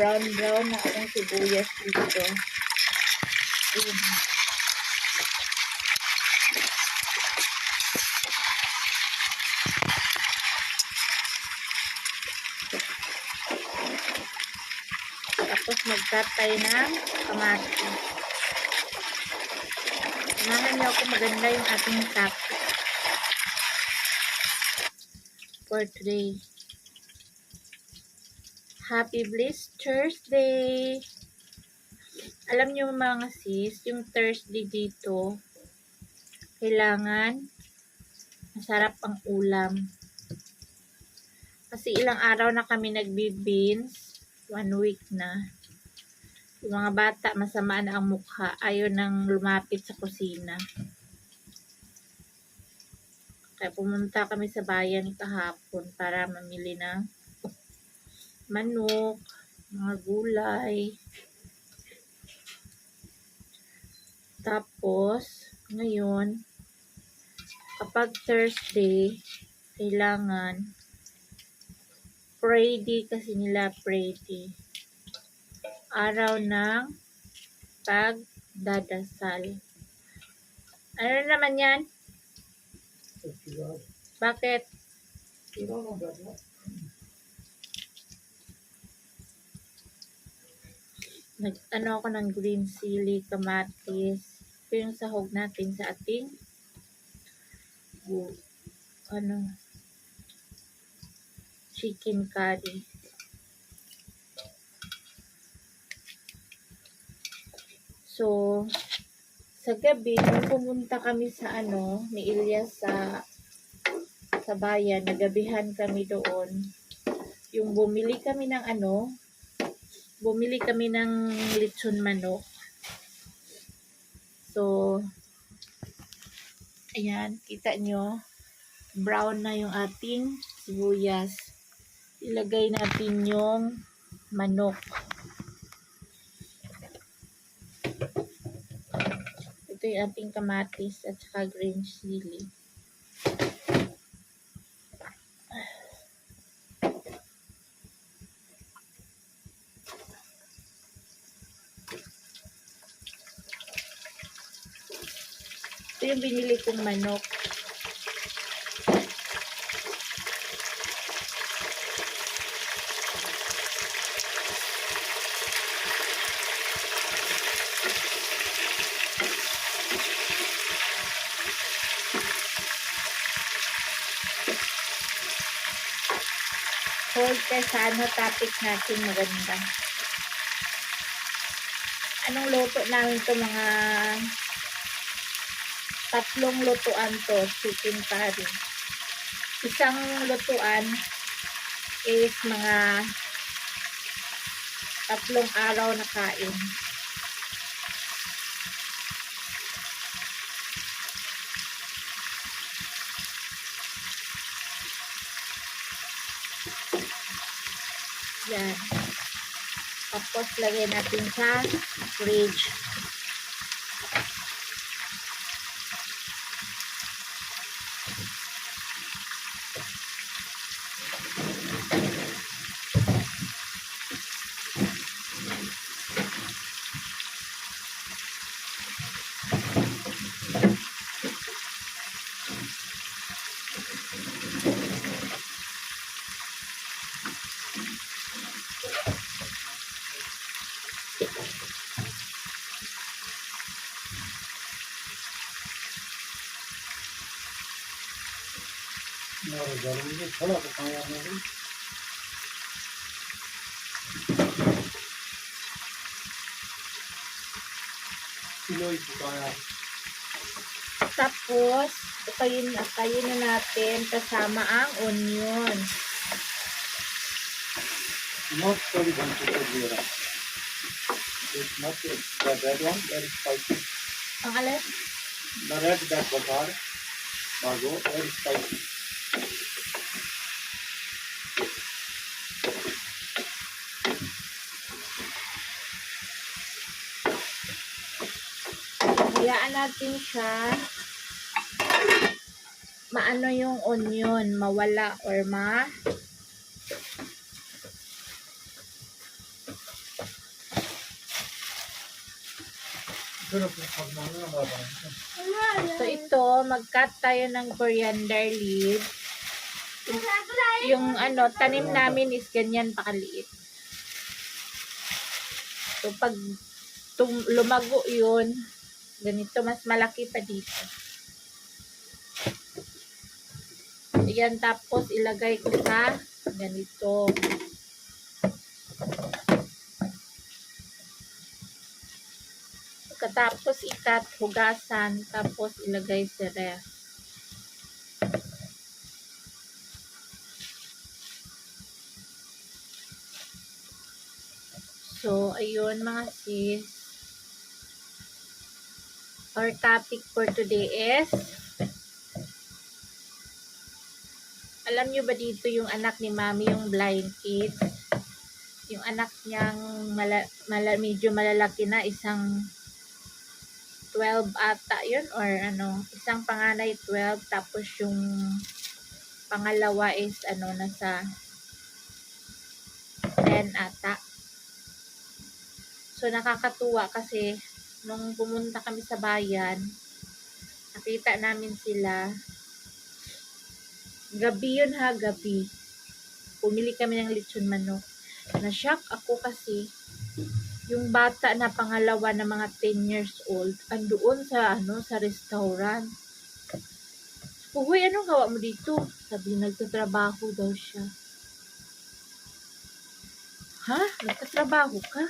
brown na akong sibuyas dito. Ayan. Tapos magtatay ng kamatis. Samahan niyo ako, maganda yung ating topic for today. Happy Bliss Thursday! Alam niyo mga sis, yung Thursday dito, kailangan masarap ang ulam. Kasi ilang araw na kami nagbi-beans, 1 week na. Yung mga bata, masama na ang mukha, ayaw nang lumapit sa kusina. Kaya pumunta kami sa bayan kahapon para mamili ng manok, mga gulay. Tapos, ngayon, kapag Thursday, kailangan pray day kasi nila, pray day. Araw ng pagdadasal. Ano naman yan? Bakit? Nag-ano ako ng green chili, kamatis. Ito yung sahog natin sa ating chicken curry. So, sa gabi, nung pumunta kami sa ni Ilyas sa bayan, nagabihan kami doon. Yung bumili kami ng lechon manok. So, ayan, kita nyo, brown na yung ating sibuyas. Ilagay natin yung manok. Ito yung ating kamatis at saka green chili. Ito yung binili kong manok. Hold ka sa topic natin maganda. Anong luto namin to, mga 3 lutuan to, chicken curry. Isang lutuan is mga 3 araw na kain. Yan. Tapos lagay natin sa fridge. गर्मी में थोड़ा पकाया नहीं किलो ही पकाया. Tapos, patayin na natin kasama ang onion. Not very one to zero. It's not the red one, very spicy. Ang alin? The red that bakar, bago, very spicy. Hayaan natin siya maano yung onion, mawala or Pero pag ano na ba? So ito, mag-cut tayo ng coriander leaves. Yung ano, tanim namin is ganyan pa kaliit. So pag lumago yun, ganito, mas malaki pa dito. Ayan, tapos ilagay ko sa ganito. Katapos ikat, hugasan, tapos ilagay sa ref. So, ayun mga sis. Our topic for today is, alam nyo ba dito yung anak ni Mami, yung blind kids? Yung anak niyang medyo malalaki na, isang 12 ata yun, or ano, isang panganay 12, tapos yung pangalawa is ano, nasa 10 ata. So nakakatuwa kasi nung pumunta kami sa bayan, nakita namin sila. Gabi yun ha, gabi. Pumili kami ng lechon manok. Na-shock ako kasi yung bata na pangalawa na mga 10 years old, andoon sa ano, sa restaurant. Uy, anong gawa mo dito? Sabi, nagtatrabaho daw siya. Ha? Nagtatrabaho ka?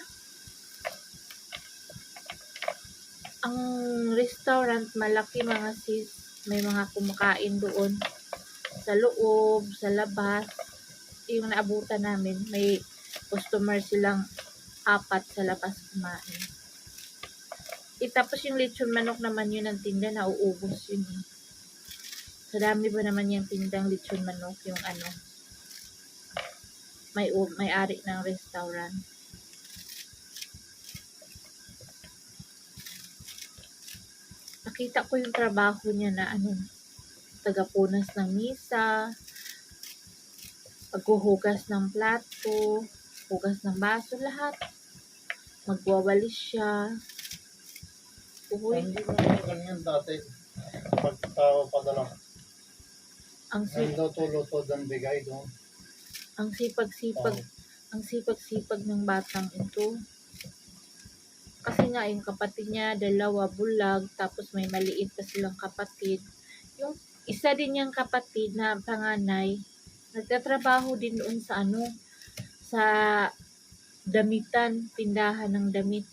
Ang restaurant, malaki mga sis. May mga kumakain doon. Sa loob, sa labas. Yung naabutan namin, may customer silang 4 sa labas kumain. Tapos yung lechon manok naman yun ang tinda, nauubos yun eh. Sa dami ba naman yung tindang lechon manok, yung ano, may-ari ng restaurant. Nakita ko yung trabaho niya na ano, tagapunas ng misa, paghuhugas ng plato, hugas ng baso, lahat. Magwawalis siya. Uy, Hindi mo na ganyan dati. Pagkatao padala. ang Luto-luto dan bigay doon. sipag-sipag, ang sipag-sipag ng batang ito. Kasi nga, yung kapatid niya, 2 bulag, tapos may maliit pa silang kapatid. Yung isa din niyang kapatid na panganay, nagtatrabaho din doon sa ano, sa damitan, tindahan ng damit.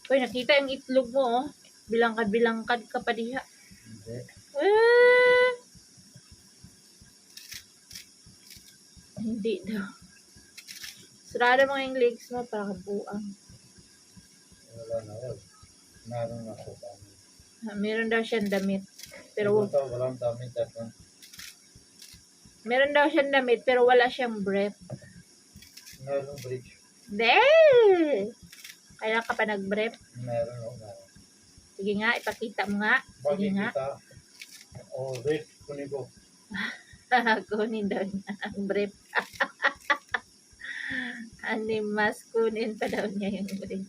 Uy, nakita yung itlog mo, oh. Bilangkad-bilangkad ka pa diha. Hindi. Hindi daw. Sarado mga yung legs mo para kabuang. Wala na yun. Meron ako dami. Meron daw siyang damit. Pero Ito, walang dami dati. meron daw siyang damit pero wala siyang brief. Meron bridge. Hindi! Kaya ka pa nag-brief? Meron o meron. Sige nga, ipakita mo nga. Sige Bakit nga. kita? O, red, kunin ko. Kunin daw niya ang brief. Animas, kunin pa daw niya yung brief.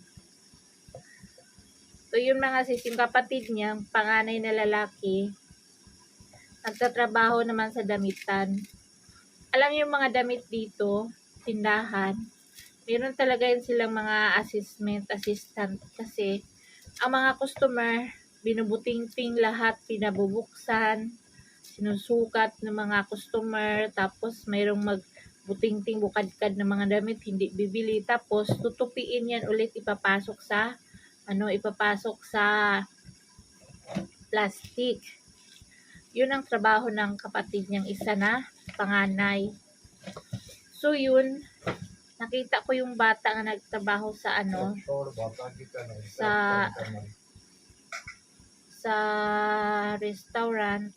So, yun mga sis, yung kapatid niya, panganay na lalaki, nagtatrabaho naman sa damitan. Alam niyo yung mga damit dito, tindahan, meron talaga yun silang mga assistant kasi ang mga customer, binubuting-ting lahat, pinabubuksan, sinusukat ng mga customer, tapos mayroong magbuting-ting bukadkad ng mga damit, hindi bibili, tapos tutupiin yan ulit, ipapasok sa plastic. Yun ang trabaho ng kapatid niyang isa na panganay. So yun, nakita ko yung bata nga nagtrabaho sa ano, sa restaurant.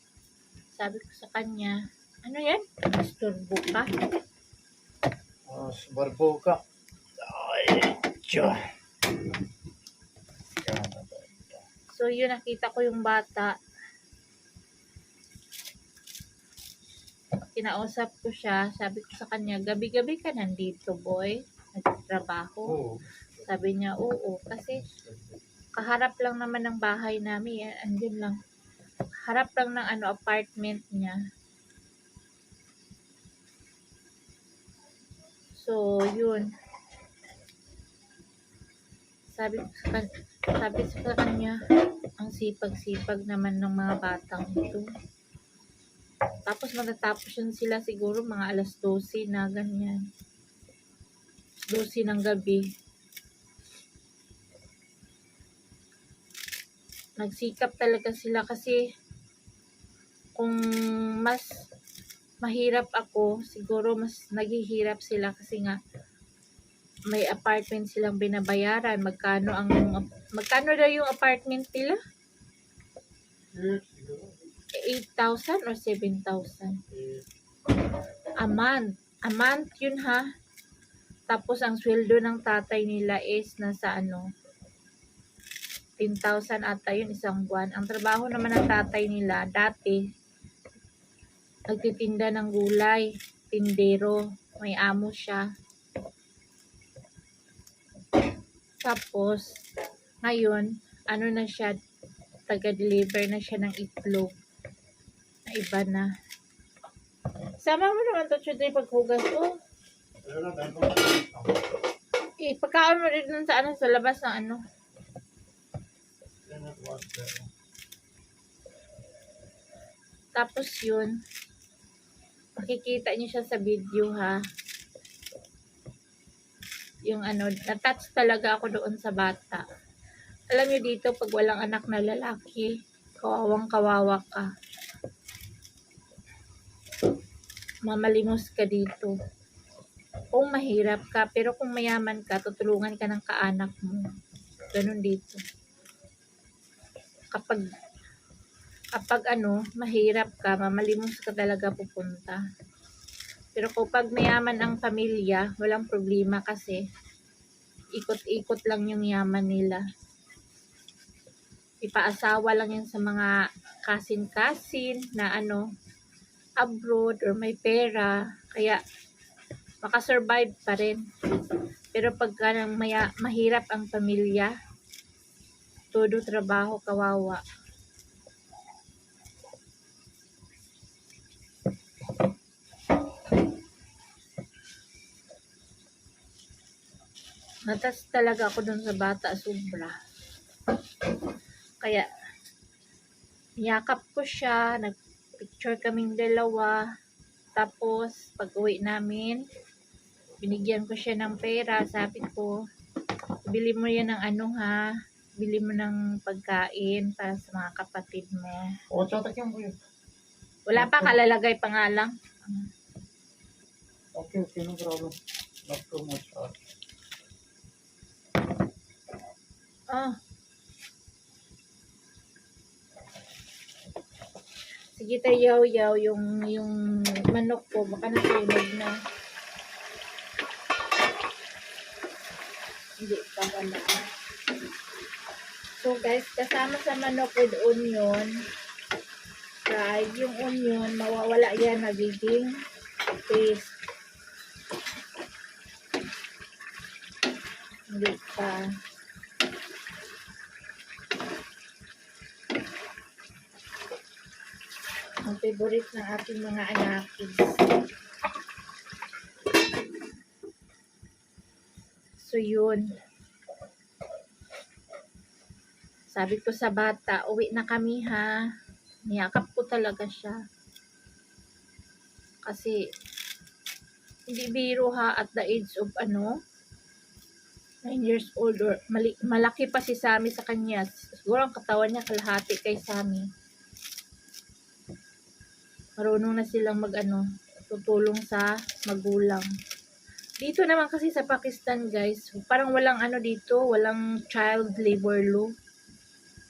Sabi ko sa kanya, ano yan? Istorbo ka? Barbuka. Ay, tiyo. So yun, nakita ko yung bata. Kinausap ko siya, sabi ko sa kanya, gabi-gabi ka nandito, boy? Nagtrabaho? Oo. Sabi niya, oo. Kasi Kaharap lang naman ng bahay namin. Andun lang. Harap lang ng apartment niya. So, yun. Sabi sa kanya, ang sipag-sipag naman ng mga batang ito. Tapos matatapos yun sila siguro mga alas 12 na ganyan. 12 ng gabi. Nagsikap talaga sila kasi kung mas mahirap ako, siguro mas naghihirap sila kasi nga may apartment silang binabayaran. Magkano daw yung apartment nila? Yes, siguro. 8,000 or 7,000? Eh, A month. A month yun ha. Tapos ang sweldo ng tatay nila is nasa 10,000 ata yun isang buwan. Ang trabaho naman ng tatay nila dati, nagtitinda ng gulay. Tindero. May amo siya. Tapos, ngayon, na siya, taga-deliver na siya ng itlog. Na iba na. Sama mo naman to, Chudri, paghugas ko. pero na dahil ko Pagkaon mo rin dun sa sa labas ng cannot wash that. Tapos yun, makikita niyo siya sa video ha. Yung na-touch talaga ako doon sa bata. Alam niyo dito, pag walang anak na lalaki, kawawang kawawa ka. Mamalimos ka dito. Kung mahirap ka, pero kung mayaman ka, tutulungan ka ng kaanak mo. Ganun dito. Kapag mahirap ka, mamalimos ka talaga pupunta. Pero kapag mayaman ang pamilya, walang problema kasi ikot-ikot lang yung yaman nila. Ipaasawa lang yan sa mga kasin-kasin na abroad or may pera. Kaya makasurvive pa rin. Pero pagka mahirap ang pamilya, todo trabaho kawawa. Natas talaga ako dun sa bata, sobra. Kaya, niyakap ko siya, nagpicture kaming dalawa. Tapos, pag uwi namin, binigyan ko siya ng pera. Sabi ko, bili mo yan ng ha, bili mo ng pagkain para sa mga kapatid mo. O, chatak yan po yun. Wala pa, kalalagay pa nga lang. Okay, no problem. Not too much. Sige tayo, yaw yung manok ko, baka nasunog na. Hindi pa pala. So guys, kasama sa manok with onion, fried, yung onion, mawawala yan, nagiging paste. Hindi pa. Ang favorite ng ating mga anakis. So yun. Sabi ko sa bata, uwi na kami ha. Niyakap ko talaga siya. Kasi hindi biro ha, at the age of 9 years old or malaki pa si Sammy sa kanya. Siguro ang katawan niya kalahati kay Sammy. Marunong na silang tutulong sa magulang. Dito naman kasi sa Pakistan guys, parang walang dito, walang child labor law.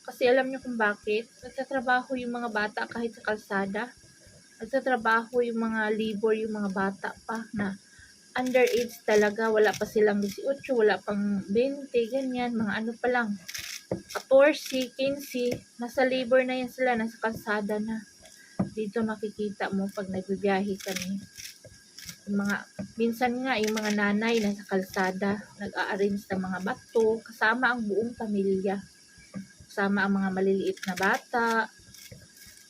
Kasi alam niyo kung bakit? Nagtatrabaho yung mga bata kahit sa kalsada. Nagtatrabaho yung mga labor, yung mga bata pa na underage talaga. Wala pa silang 18, wala pang 20, ganyan. Mga pa lang. 14, 15, nasa labor na yan sila, nasa kalsada na. Dito makikita mo pag nagbibiyahe kami. Minsan nga yung mga nanay nasa kalsada, nag-a-arrange ng mga bato, kasama ang buong pamilya. kasama ang mga maliliit na bata,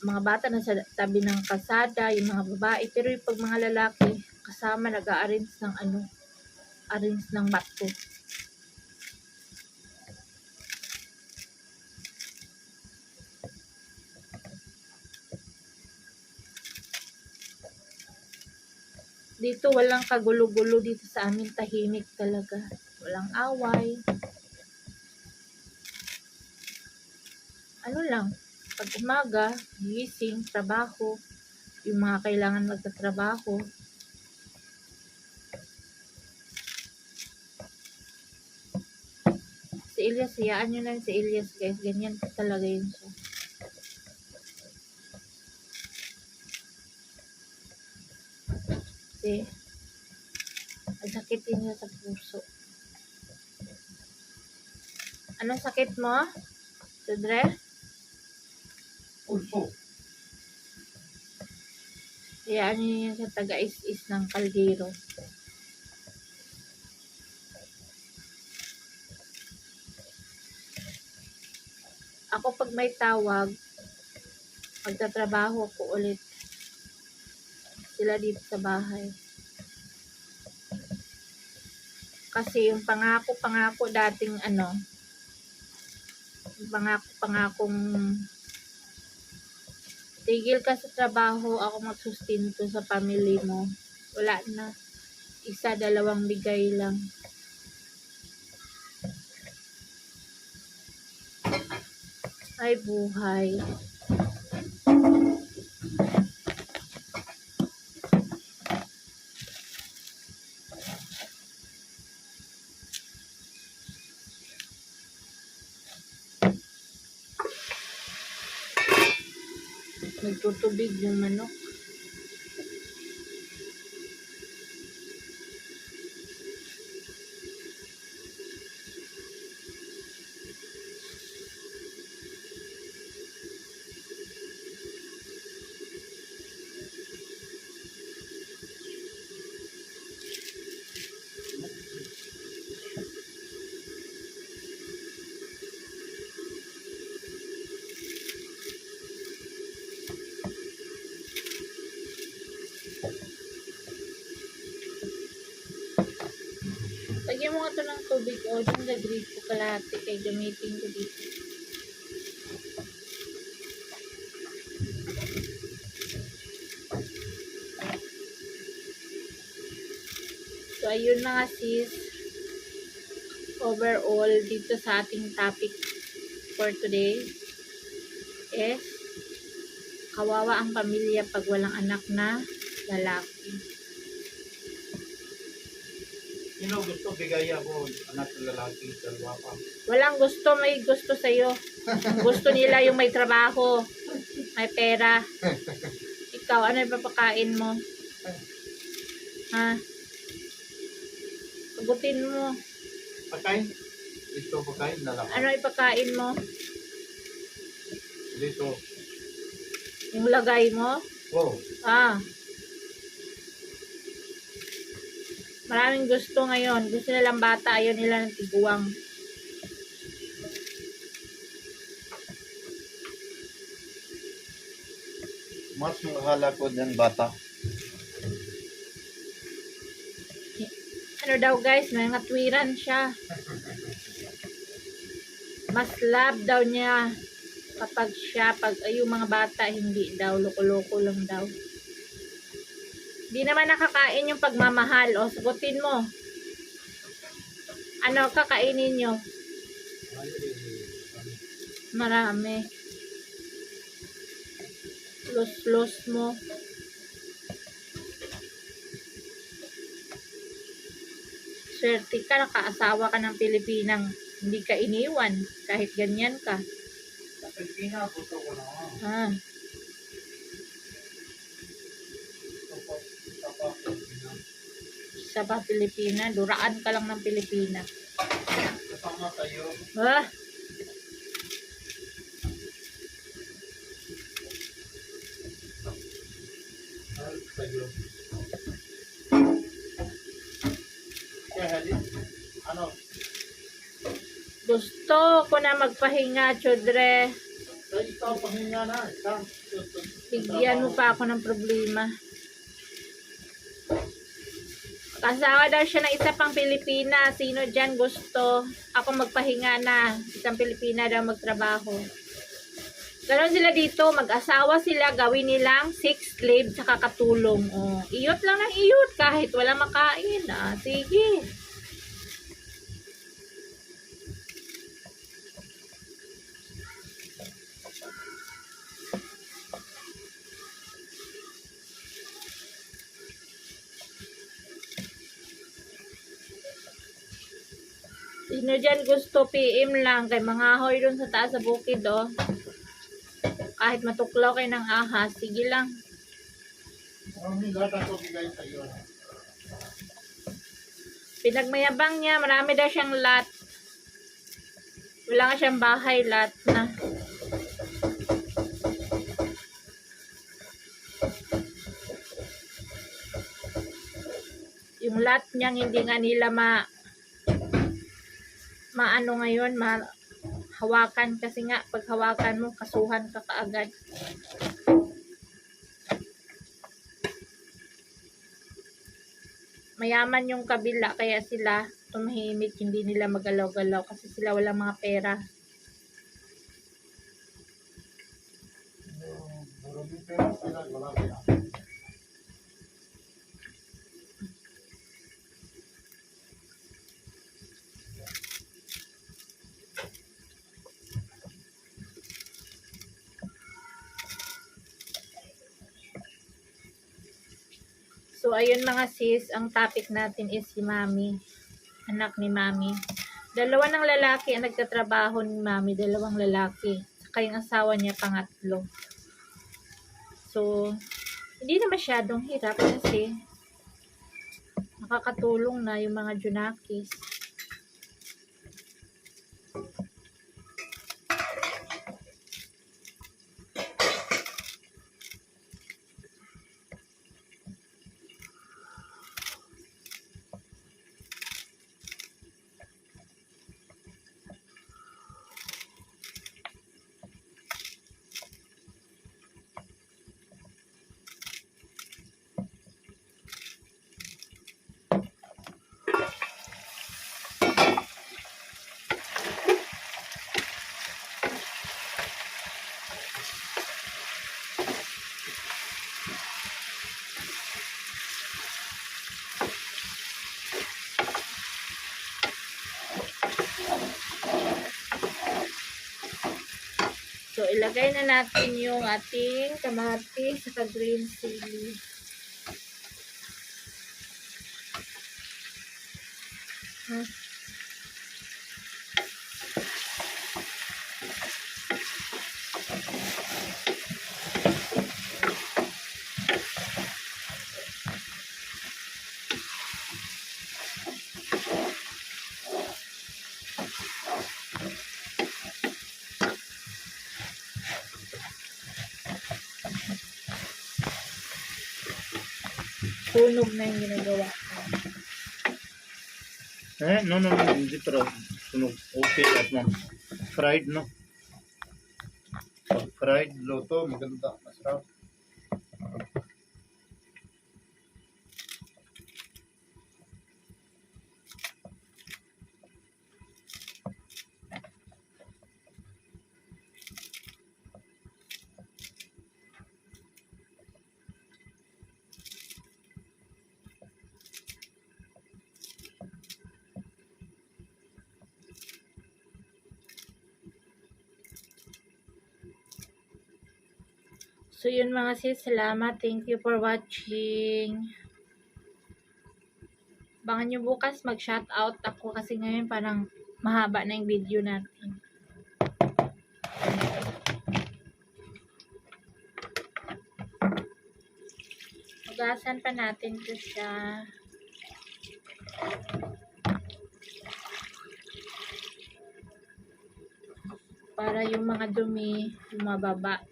mga bata na sa tabi ng kalsada, yung mga babae. Pero yung pag mga lalaki, kasama nag-a-arrange ng arrange ng bato. Dito walang kagulo-gulo dito sa amin, tahimik talaga. Walang away. Ano lang, pag umaga, gising, trabaho, yung mga kailangan magtatrabaho. Si Elias, hayaan nyo lang si Elias guys, ganyan talaga yun siya. Kasi, ang sakit din niya sa puso. Anong sakit mo? Tudre? Also, Hayaan nyo yan sa taga-is-is ng kaldero. Ako pag may tawag, magtatrabaho ako ulit. Sila dito sa bahay. Kasi yung pangako dating yung pangakong tigil ka sa trabaho, ako magsustinto sa family mo. Wala na. 1, 2 bigay lang. Ay buhay. Nagtutubig yung manok. Lagyan mo nga ito ng tubig o yung nag-grate ko kalahati kay gamitin ko dito. So, ayun na nga sis. Overall, dito sa ating topic for today is kawawa ang pamilya pag walang anak na lalaki. sino gusto bigay ako anak ng lalaki sa pa? Walang gusto, may gusto sa'yo. Gusto nila yung may trabaho, may pera. Ikaw, ano yung papakain mo? Ha? Sagutin mo. Pagkain? Dito pagkain na lang. Ano ipakain mo? Dito. Yung lagay mo? Wow. Ah. Maraming gusto ngayon. Gusto nilang bata, ayaw nila ng tiguang. Mas mahala ko ng bata. Ano daw guys, may ngatwiran siya. Mas love daw niya kapag pag yung mga bata, hindi daw, loko-loko lang daw. Di naman nakakain yung pagmamahal. O, sagutin mo. Ano kakainin nyo? Marami. Los mo. Swerte ka, nakaasawa ka ng Pilipinang hindi ka iniwan. Kahit ganyan ka. Sa Pilipina, gusto ko na. Ah. Isa pa Pilipina. Duraan ka lang ng Pilipina. Kasama tayo. Ah. Tayo. Kaya halin, ano? Gusto ko na magpahinga, Chodre. Sa ikaw, pahinga na. Bigyan mo pa ako ng problema. Kasawa daw siya ng isa pang Pilipina. Sino dyan gusto? Ako magpahinga na. Isang Pilipina daw magtrabaho. Ganon sila dito. Mag-asawa sila. Gawin nilang 6 slave sa kakatulong. Oh, iyot lang ng iyot kahit wala makain. Ah, sige. Sino dyan gusto, PM lang. Kay mga hoy dun sa taas sa bukid, oh. Kahit matuklaw kayo ng ahas, sige lang. Ang lahat ako bigay sa iyo. Pinagmayabang niya, marami daw siyang lot. Wala nga siyang bahay, lot na. Yung lot niyang hindi nga nila maano ngayon, hawakan kasi nga pag hawakan mo kasuhan ka kaagad. Mayaman yung kabila kaya sila tumahimik, hindi nila magalaw-galaw kasi sila walang mga pera. Maraming pera sila, wala pera. So, ayun mga sis, ang topic natin is si Mami. Anak ni Mami. Dalawa ng lalaki ang nagtatrabaho ni Mami. Dalawang lalaki. Saka yung asawa niya, pangatlo. So, hindi na masyadong hirap kasi nakakatulong na yung mga junakis. So, ilagay na natin yung ating kamatis sa green chili. Sunog na yung ginagawa ko. No, hindi pero sunog. Okay, at ma'am. Fried, no? Pag fried, luto, maganda, masarap. So, yun mga sis, salamat. Thank you for watching. Abangan nyo bukas mag-shoutout ako kasi ngayon parang mahaba na yung video natin. Hugasan pa natin ito siya. Para yung mga dumi lumababa.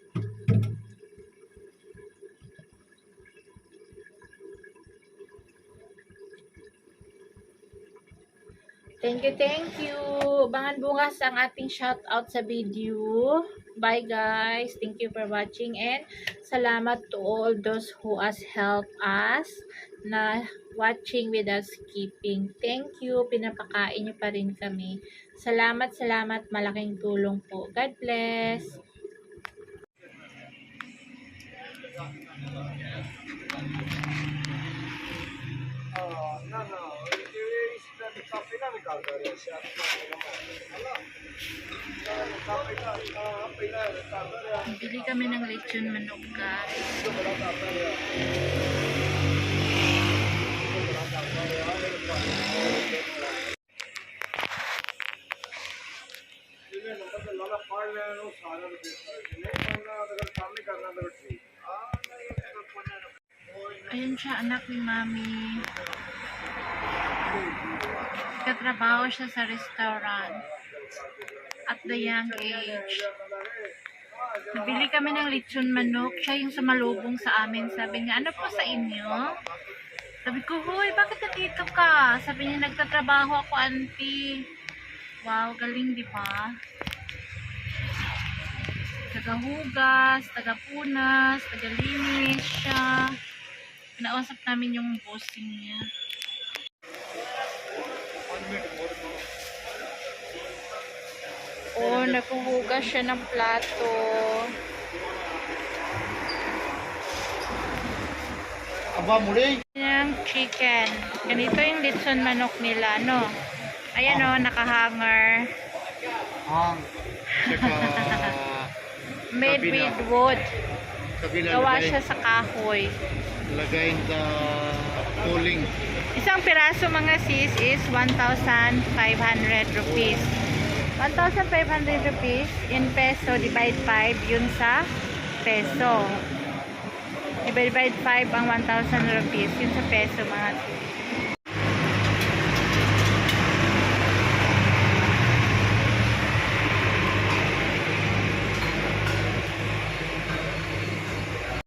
Thank Thank you, thank you. Abangan bukas ang ating shoutout sa video. Bye guys. Thank you for watching and salamat to all those who has helped us na watching with us keeping. Thank you. Pinapakain niyo pa rin kami. Salamat, salamat. Malaking tulong po. God bless. Bili kami ng lechon manok guys. Ayun siya, anak ni Mami. Katrabaho siya sa restaurant at the young age. Nabili kami ng lechon manok. Siya yung sumalubong sa amin. Sabi niya, ano po sa inyo? Sabi ko, hoy, bakit nandito ka? Sabi niya, nagtatrabaho ako, auntie. Wow, galing, di ba? Tagahugas, tagapunas, tagalinis siya. Pinausap namin yung bossing niya. Oh, naghuhugas siya ng plato. Aba, muli. Yung chicken. Ganito yung lechon manok nila, no? Ayan o, nakahanger. Saka Made kabila. with wood. kabila Gawa lagay, siya sa kahoy. lagay the cooling. Isang piraso mga sis is 1,500 rupees. 1,500 rupees in peso, divide 5 yun sa peso. Divide 5 ang 1,000 rupees yun sa peso mga sis.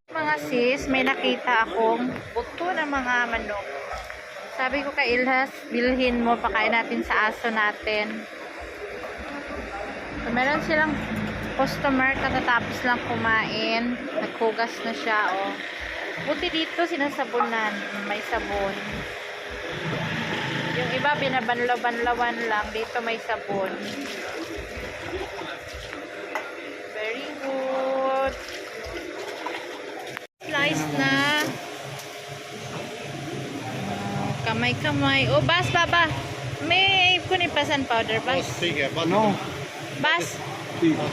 Mga sis, may nakita akong buto ng mga manok. Sabi ko kay Ilhas, bilhin mo, pakain natin sa aso natin. So, meron silang customer, katatapos lang kumain. Naghugas na siya, oh. Buti dito sinasabunan. May sabon. Yung iba, binabanlaw-banlawan lang. Dito may sabon. Very good. Slice na. Kamay-kamay. Oh, bas, baba. May kunipasan powder, bas. Sige, no. Bas. Sige.